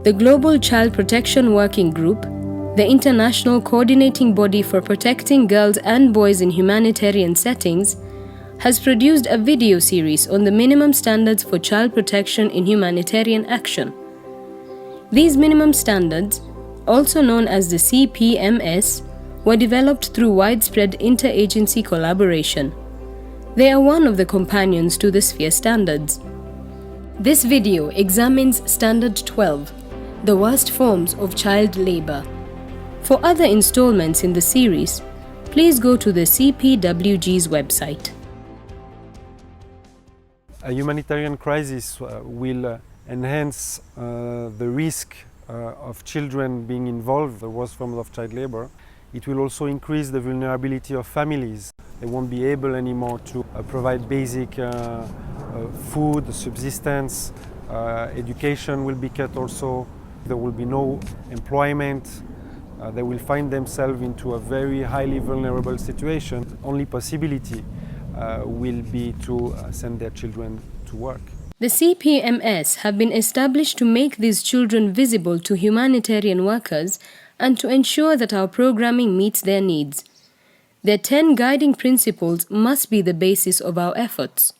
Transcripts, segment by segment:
The Global Child Protection Working Group, the international coordinating body for protecting girls and boys in humanitarian settings, has produced a video series on the minimum standards for child protection in humanitarian action. These minimum standards, also known as the CPMS, were developed through widespread interagency collaboration. They are one of the companions to the Sphere standards. This video examines Standard 12, the worst forms of child labor. For other installments in the series, please go to the CPWG's website. A humanitarian crisis will enhance the risk of children being involved in the worst forms of child labor. It will also increase the vulnerability of families. They won't be able anymore to provide basic food, subsistence, education will be cut also. There will be no employment. They will find themselves into a very highly vulnerable situation. Only possibility will be to send their children to work. The CPMS have been established to make these children visible to humanitarian workers and to ensure that our programming meets their needs. Their 10 guiding principles must be the basis of our efforts.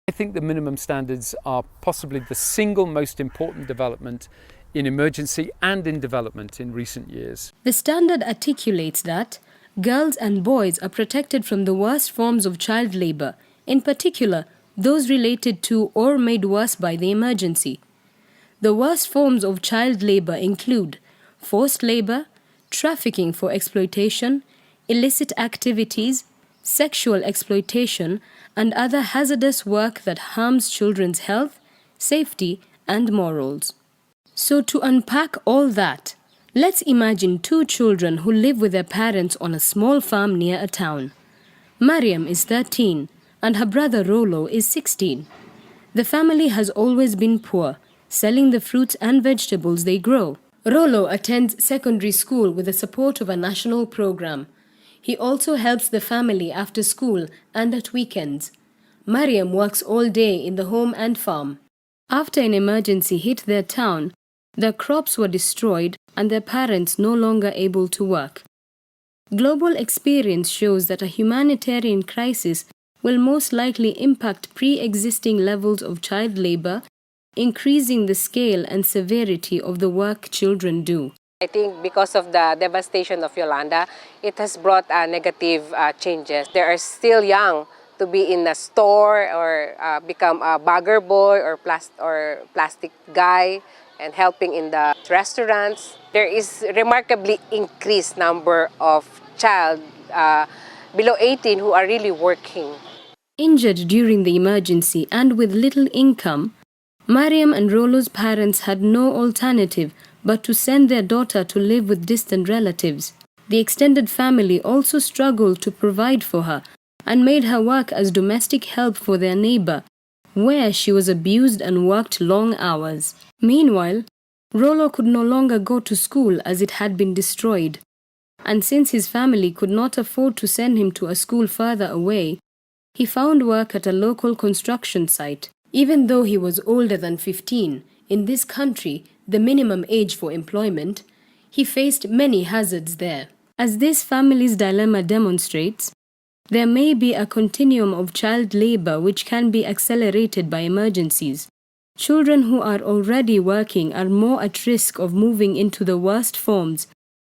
I think the minimum standards are possibly the single most important development in emergency and in development in recent years. The standard articulates that girls and boys are protected from the worst forms of child labor, in particular those related to or made worse by the emergency. The worst forms of child labor include forced labor, trafficking for exploitation, illicit activities, sexual exploitation, and other hazardous work that harms children's health, safety, and morals. So to unpack all that, let's imagine two children who live with their parents on a small farm near a town. Mariam is 13 and her brother Rollo is 16. The family has always been poor, selling the fruits and vegetables they grow. Rollo attends secondary school with the support of a national program. He also helps the family after school and at weekends. Mariam works all day in the home and farm. After an emergency hit their town, their crops were destroyed and their parents no longer able to work. Global experience shows that a humanitarian crisis will most likely impact pre-existing levels of child labor, increasing the scale and severity of the work children do. I think because of the devastation of Yolanda, it has brought negative changes. They are still young to be in a store or become a bagger boy or plastic guy and helping in the restaurants. There is remarkably increased number of child below 18 who are really working. Injured during the emergency and with little income, Mariam and Rollo's parents had no alternative but to send their daughter to live with distant relatives. The extended family also struggled to provide for her and made her work as domestic help for their neighbor, where she was abused and worked long hours. Meanwhile, Rollo could no longer go to school as it had been destroyed, and since his family could not afford to send him to a school further away, he found work at a local construction site. Even though he was older than 15, in this country, the minimum age for employment, he faced many hazards there. As this family's dilemma demonstrates, there may be a continuum of child labor which can be accelerated by emergencies. Children who are already working are more at risk of moving into the worst forms,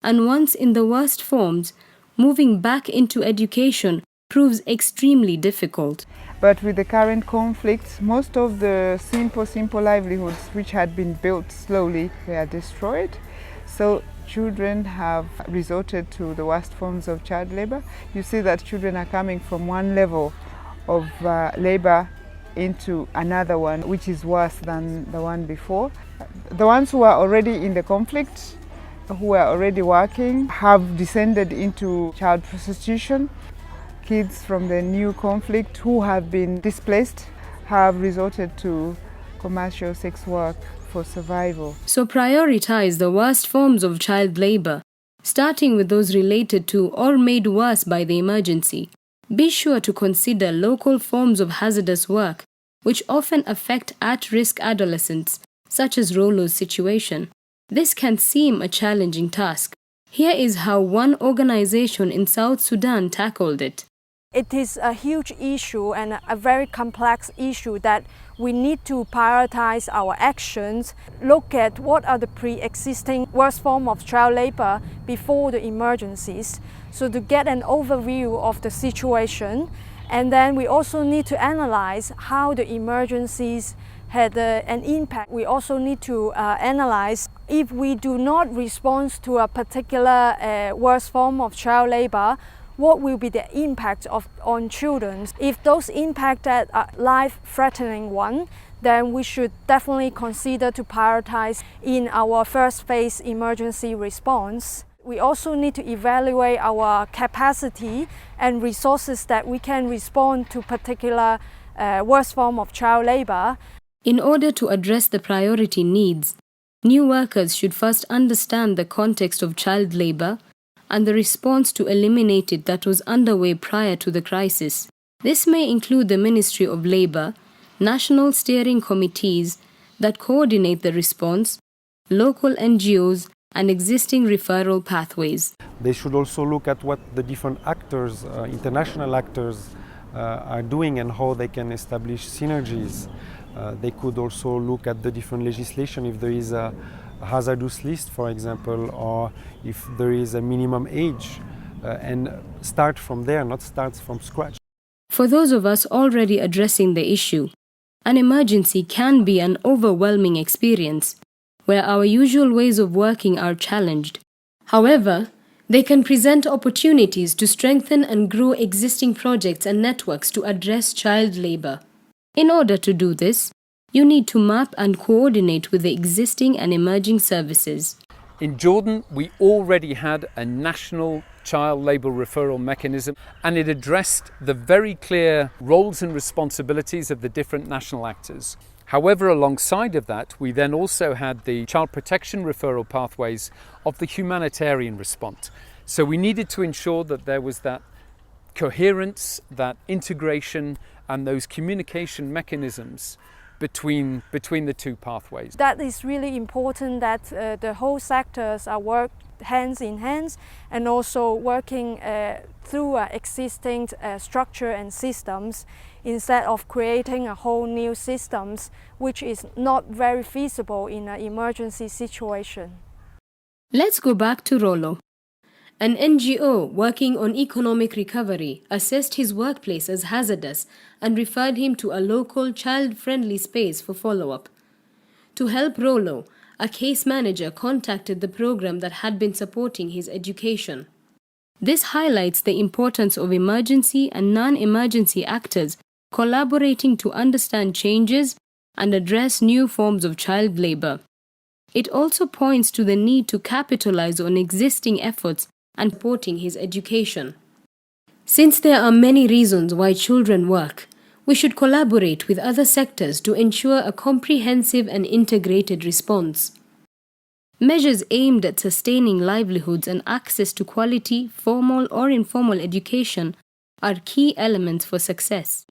and once in the worst forms, moving back into education proves extremely difficult. But with the current conflicts, most of the simple livelihoods which had been built slowly were destroyed. So children have resorted to the worst forms of child labor. You see that children are coming from one level of labor into another one, which is worse than the one before. The ones who are already in the conflict, who are already working, have descended into child prostitution. Kids from the new conflict who have been displaced have resorted to commercial sex work for survival. So prioritize the worst forms of child labor, starting with those related to or made worse by the emergency. Be sure to consider local forms of hazardous work, which often affect at-risk adolescents, such as Rollo's situation. This can seem a challenging task. Here is how one organization in South Sudan tackled it. It is a huge issue and a very complex issue that we need to prioritize our actions, look at what are the pre-existing worst form of child labor before the emergencies, so to get an overview of the situation. And then we also need to analyze how the emergencies had an impact. We also need to analyze if we do not respond to a particular worst form of child labor, what will be the impact on children. If those impacts are life-threatening one, then we should definitely consider to prioritize in our first phase emergency response. We also need to evaluate our capacity and resources that we can respond to particular worst form of child labor. In order to address the priority needs, new workers should first understand the context of child labor and the response to eliminate it that was underway prior to the crisis. This may include the Ministry of Labor, national steering committees that coordinate the response, local NGOs, and existing referral pathways. They should also look at what the different actors, international actors, are doing and how they can establish synergies. They could also look at the different legislation if there is a hazardous list, for example, or if there is a minimum age, and start from there, not start from scratch. For those of us already addressing the issue, an emergency can be an overwhelming experience, where our usual ways of working are challenged. However, they can present opportunities to strengthen and grow existing projects and networks to address child labor. In order to do this, you need to map and coordinate with the existing and emerging services. In Jordan, we already had a national child labour referral mechanism, and it addressed the very clear roles and responsibilities of the different national actors. However, alongside of that, we then also had the child protection referral pathways of the humanitarian response. So we needed to ensure that there was that coherence, that integration, and those communication mechanisms between the two pathways. That is really important, that the whole sectors are worked hands in hands and also working through existing structure and systems instead of creating a whole new systems, which is not very feasible in an emergency situation. Let's go back to Rollo. An NGO working on economic recovery assessed his workplace as hazardous and referred him to a local child-friendly space for follow-up. To help Rollo, a case manager contacted the program that had been supporting his education. This highlights the importance of emergency and non-emergency actors collaborating to understand changes and address new forms of child labor. It also points to the need to capitalize on existing efforts and supporting his education. Since there are many reasons why children work, we should collaborate with other sectors to ensure a comprehensive and integrated response. Measures aimed at sustaining livelihoods and access to quality, formal or informal education are key elements for success.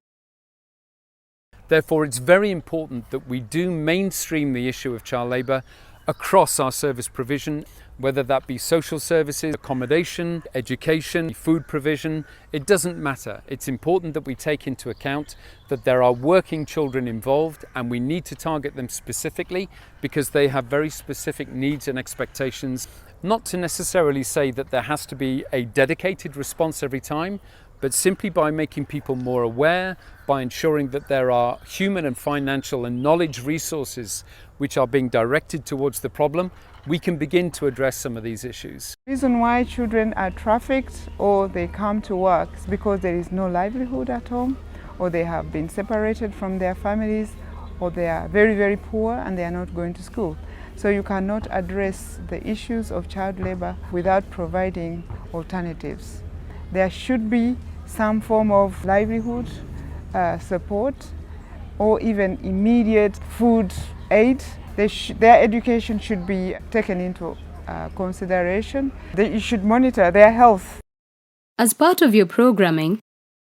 Therefore, it's very important that we do mainstream the issue of child labour across our service provision, whether that be social services, accommodation, education, food provision. It doesn't matter. It's important that we take into account that there are working children involved, and we need to target them specifically because they have very specific needs and expectations. Not to necessarily say that there has to be a dedicated response every time, but simply by making people more aware, by ensuring that there are human and financial and knowledge resources which are being directed towards the problem, we can begin to address some of these issues. The reason why children are trafficked or they come to work is because there is no livelihood at home, or they have been separated from their families, or they are very, very poor and they are not going to school. So you cannot address the issues of child labor without providing alternatives. There should be some form of livelihood support or even immediate food aid. Their education should be taken into consideration. You should monitor their health. As part of your programming,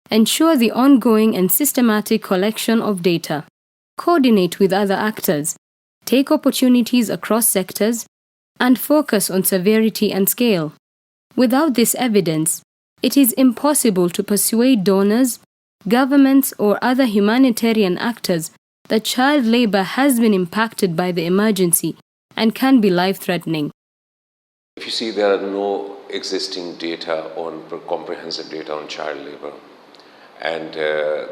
ensure the ongoing and systematic collection of data. Coordinate with other actors take opportunities across sectors, and focus on severity and scale. Without this evidence, it is impossible to persuade donors, governments, or other humanitarian actors that child labor has been impacted by the emergency and can be life-threatening. If you see, there are no existing data comprehensive data on child labor. And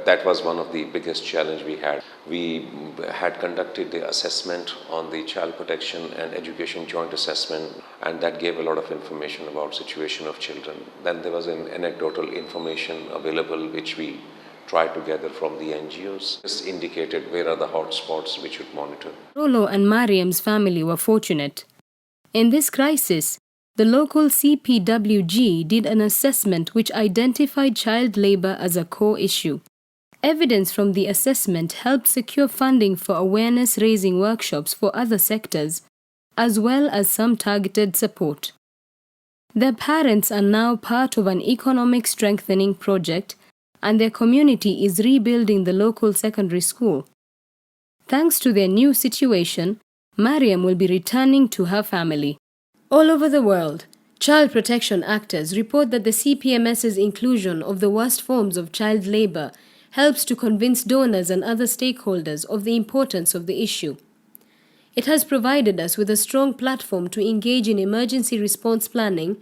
that was one of the biggest challenge we had. We had conducted the assessment on the child protection and education joint assessment, and that gave a lot of information about situation of children. Then there was an anecdotal information available which we tried to gather from the NGOs. This indicated where are the hotspots which would monitor. Rolo and Mariam's family were fortunate. In this crisis, the local CPWG did an assessment which identified child labor as a core issue. Evidence from the assessment helped secure funding for awareness-raising workshops for other sectors, as well as some targeted support. Their parents are now part of an economic strengthening project, and their community is rebuilding the local secondary school. Thanks to their new situation, Mariam will be returning to her family. All over the world, child protection actors report that the CPMS's inclusion of the worst forms of child labor helps to convince donors and other stakeholders of the importance of the issue. It has provided us with a strong platform to engage in emergency response planning,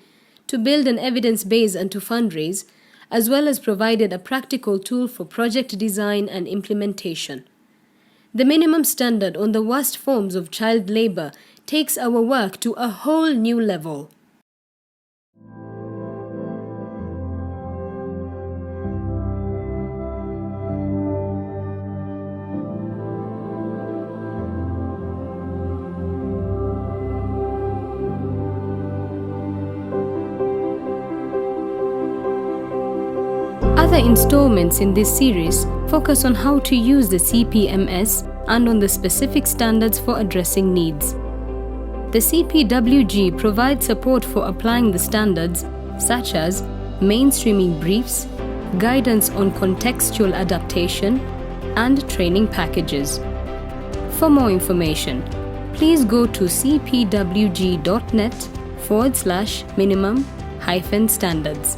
to build an evidence base and to fundraise, as well as provided a practical tool for project design and implementation. The minimum standard on the worst forms of child labor takes our work to a whole new level. Other installments in this series focus on how to use the CPMS and on the specific standards for addressing needs. The CPWG provides support for applying the standards, such as mainstreaming briefs, guidance on contextual adaptation, and training packages. For more information, please go to cpwg.net/minimum-standards.